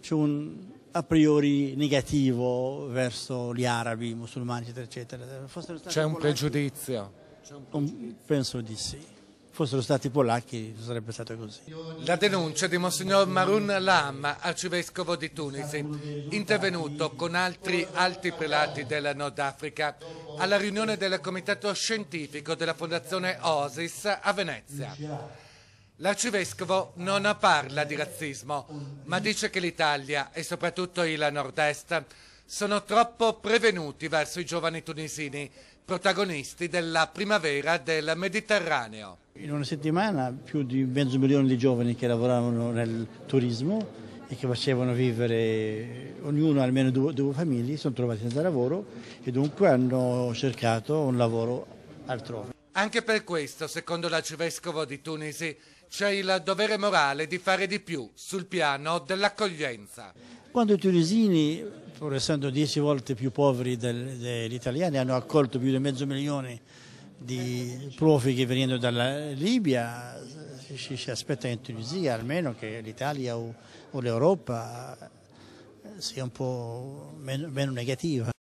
c'è un a priori negativo verso gli arabi, i musulmani, eccetera, eccetera. C'è un pregiudizio? Penso di sì. Fossero stati polacchi sarebbe stato così. La denuncia di Monsignor Maroun Lam, arcivescovo di Tunisi, intervenuto con altri alti prelati del Nord Africa alla riunione del comitato scientifico della Fondazione Oasis a Venezia. L'arcivescovo non parla di razzismo, ma dice che l'Italia e soprattutto il Nord-Est sono troppo prevenuti verso i giovani tunisini, protagonisti della primavera del Mediterraneo. In una settimana più di 500.000 di giovani che lavoravano nel turismo e che facevano vivere ognuno almeno due famiglie, sono trovati senza lavoro e dunque hanno cercato un lavoro altrove. Anche per questo, secondo l'arcivescovo di Tunisi, c'è il dovere morale di fare di più sul piano dell'accoglienza. Quando i tunisini, pur essendo 10 volte più poveri degli italiani, hanno accolto più di 500.000 di profughi venendo dalla Libia, si aspetta in Tunisia almeno che l'Italia o l'Europa sia un po' meno negativa.